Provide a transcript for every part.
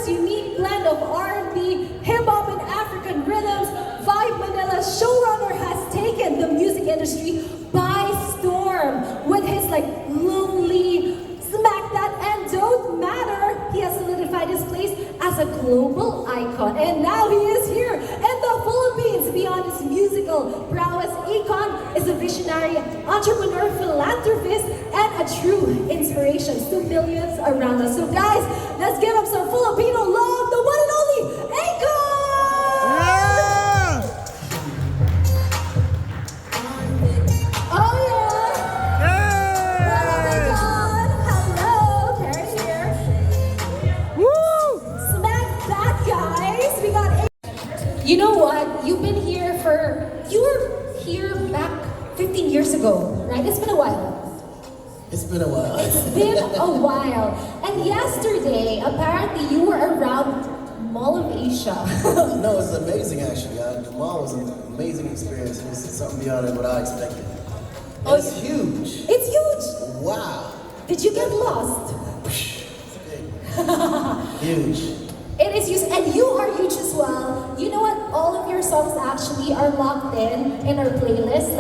diverse, unique blend of R&B, hip-hop, and African rhythms, Vibe Manila's showrunner has taken the music industry by storm with his lonely, Smack That, and Don't Matter. He has solidified his place as a global icon, and now he is here in the Philippines. Beyond his musical prowess, Akon is a visionary entrepreneur, philanthropist, and a true inspiration to millions around us. So guys, let's give him some Filipino love, the one and only Akon! Yeah! Oh yeah! Yay! Hello, Karen here. Woo! Smack that, guys! We got You know what? You were here back 15 years ago, right? It's been a while. It's been a while. It's been a while. And yesterday, apparently you were around Mall of Asia. No, it's amazing actually. The mall was an amazing experience. It was something beyond what I expected. Oh, It's huge. It's huge! Wow. Did you get lost? It's big. Huge. It is huge, and you are huge as well. You know what? All of your songs actually are locked in our playlist.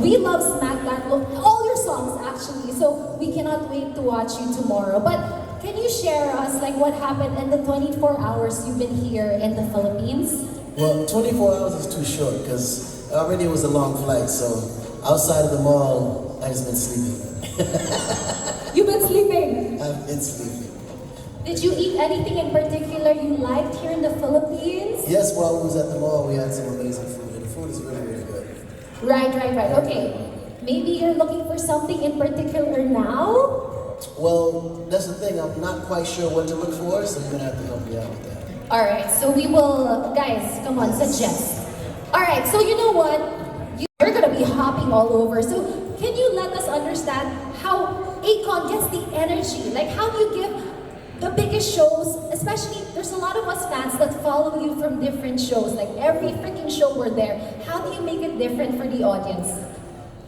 We love Smack That, all your songs actually. So we cannot wait to watch you tomorrow. But can you share us what happened in the 24 hours you've been here in the Philippines? Well, 24 hours is too short because already it was a long flight. So outside of the mall, I've just been sleeping. You've been sleeping. I've been sleeping. Did you eat anything in particular you liked here in the Philippines? Yes, while we was at the mall, we had some amazing food. And the food is really, really good. Right. Okay. Maybe you're looking for something in particular now? Well, that's the thing. I'm not quite sure what to look for, so you're gonna have to help me out with that. Alright, so we will, guys, come on, suggest. Alright, so you know what? You're gonna be hopping all over. So can you let us understand how Akon gets the energy? How do you give the biggest shows, especially there's a lot of us fans that follow you from different shows, every freaking show we're there. How do you make it different for the audience?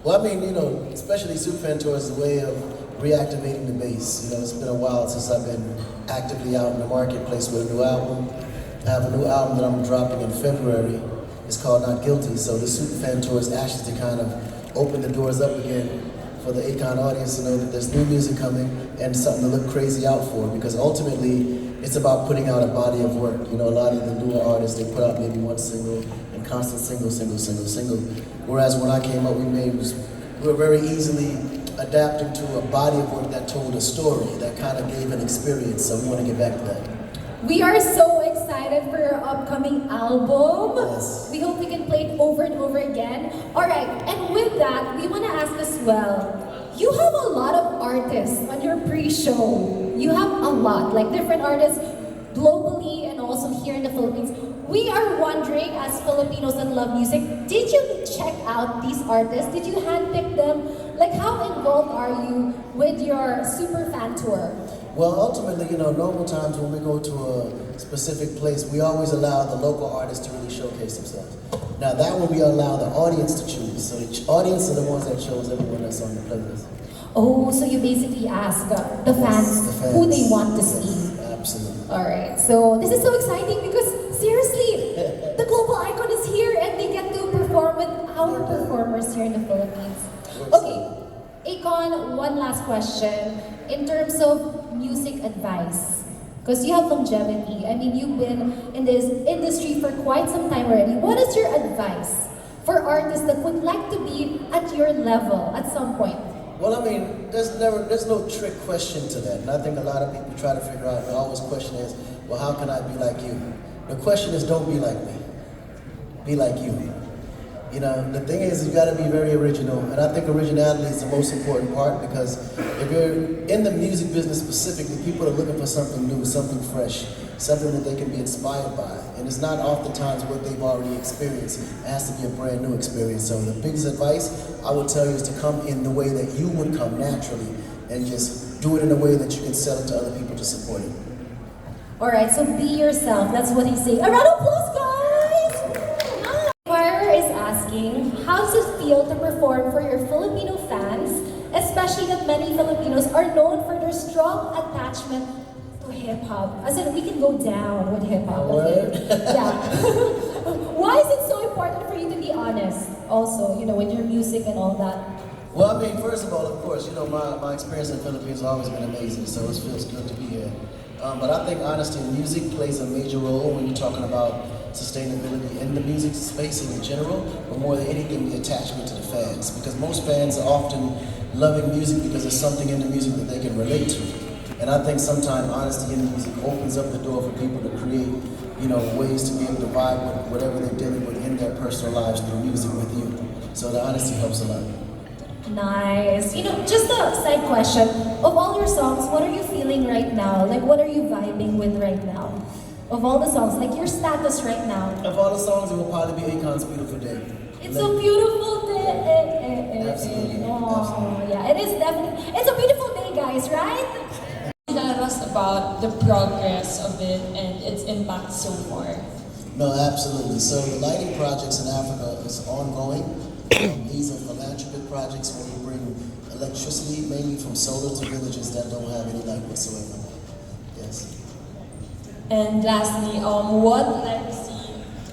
Well, I mean, especially Super Fan Tour is a way of reactivating the bass. It's been a while since I've been actively out in the marketplace with a new album. I have a new album that I'm dropping in February. It's called Not Guilty. So the Super Fan Tour is actually to kind of open the doors up again for the Akon audience to know that there's new music coming and something to look crazy out for, because ultimately it's about putting out a body of work. A lot of the newer artists, they put out maybe one single and constant single. Whereas when I came up, we were very easily adapting to a body of work that told a story, that kind of gave an experience, so we want to get back to that. We are so excited for your upcoming album. Yes. We hope we can play it over and over again. Alright, and with that, we want to ask as well, you have a lot of artists on your pre-show. You have a lot, different artists globally and also here in the Philippines. We are wondering, as Filipinos that love music, did you check out these artists? Did you handpick them? How involved are you with your Super Fan Tour? Well, ultimately, normal times when we go to a specific place, we always allow the local artists to really showcase themselves. Now, that one we allow the audience to choose. So the audience are the ones that chose everyone that's on the playlist. Oh, so you basically ask the fans who they want to see. Absolutely. Alright, so this is so exciting because seriously, the global icon is here and they get to perform with our performers here in the Philippines. Okay, Akon, one last question. In terms of music advice, because you have longevity, you've been in this industry for quite some time already. What is your advice for artists that would like to be at your level at some point? Well, there's no trick question to that. And I think a lot of people try to figure out, the always question is, well, how can I be like you? The question is, don't be like me. Be like you. The thing is, you gotta be very original. And I think originality is the most important part, because if you're in the music business specifically, people are looking for something new, something fresh, something that they can be inspired by. And it's not oftentimes what they've already experienced. It has to be a brand new experience. So the biggest advice I would tell you is to come in the way that you would come naturally, and just do it in a way that you can sell it to other people to support it. Alright, so be yourself. That's what he's saying. A round of applause, guys! Choir is asking, how does it feel to perform for your Filipino fans, especially that many Filipinos are known for their strong attachment to hip hop. As in, we can go down with hip hop. Word? Yeah. Why is it so important for you to be honest? Also, with your music and all that. Well, I mean, first of all, of course, my experience in the Philippines has always been amazing, so it feels good to be here. But I think honesty in music plays a major role when you're talking about sustainability in the music space in general, but more than anything, the attachment to the fans. Because most fans are often loving music because there's something in the music that they can relate to. And I think sometimes honesty in the music opens up the door for people to create, ways to be able to vibe with whatever they're dealing with in their personal lives through music with you. So the honesty helps a lot. Nice. Just a side question. Of all your songs, what are you feeling right now? Like, what are you vibing with right now? Of all the songs, like your status right now. Of all the songs, it will probably be Akon's Beautiful Day. It's a beautiful day. Absolutely. Oh, Absolutely. yeah, it is definitely. It's a beautiful day, guys, right? Tell us about the progress of it and its impact so far. No, absolutely. So the lighting projects in Africa is ongoing. These are philanthropic projects where we bring electricity mainly from solar to villages that don't have any light whatsoever. Yes. And lastly, what legacy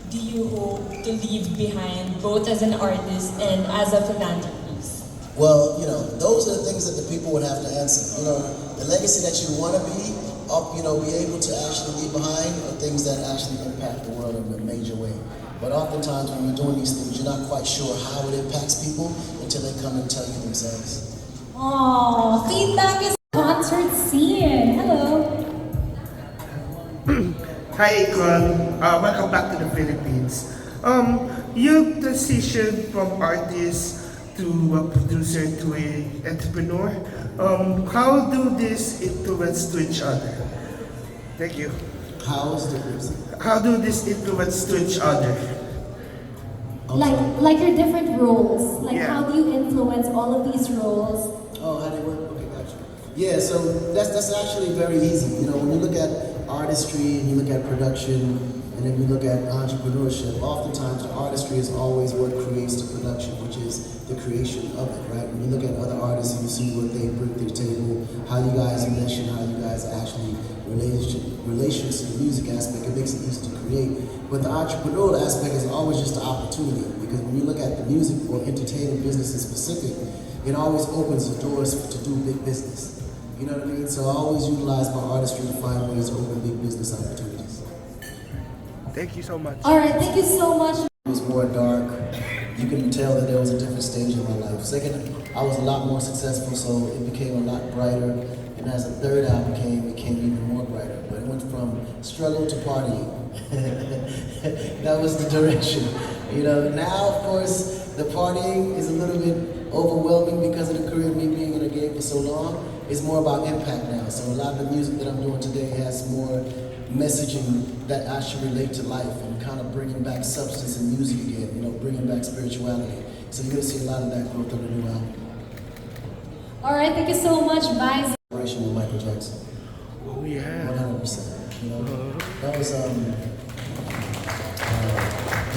do you hope to leave behind, both as an artist and as a philanthropist? Well, those are the things that the people would have to answer. The legacy that you want to be able to actually leave behind are things that actually impact the world in a major way. But oftentimes when you're doing these things, you're not quite sure how it impacts people until they come and tell you themselves. Oh, feedback is concert scene. Hello. Hi, Akon. Welcome back to the Philippines. You transitioned from artist to a producer to an entrepreneur. How do these influence to each other? Thank you. How's the music? How do these influence to each other? Like your different roles. Like Yeah. how do you influence all of these roles? Oh, how they work? Okay, gotcha. Yeah, so that's actually very easy. When you look at artistry and you look at production and then you look at entrepreneurship, oftentimes the artistry is always what creates the production, which is the creation of it, right? When you look at other artists and you see what they bring to the table, how you guys mesh and how you guys actually relations to the music aspect, it makes it easy to create. But the entrepreneurial aspect is always just an opportunity, because when you look at the music or entertainment business in specific, it always opens the doors to do big business. You know what I mean? So I always utilize my artistry to find ways to open big business opportunities. Thank you so much. All right, thank you so much. It was more dark. You can tell that there was a different stage in my life. Second, I was a lot more successful, so it became a lot brighter. And as the third album came, it became even more brighter. But it went from struggle to partying. That was the direction. Now, of course, the partying is a little bit overwhelming because of the career of me being in the game for so long. It's more about impact now. So a lot of the music that I'm doing today has more messaging that actually relate to life and kind of bringing back substance in music again, bringing back spirituality. So you're going to see a lot of that growth on the new album. All right, thank you so much. Bye. Collaboration with Michael Jackson. Oh yeah. 100%. That was,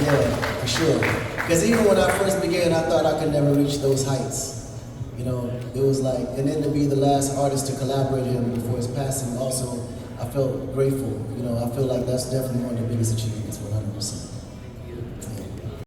yeah, for sure. Because even when I first began, I thought I could never reach those heights. It was like, and then to be the last artist to collaborate with him before his passing, also, I felt grateful. I feel like that's definitely one of the biggest achievements, 100%.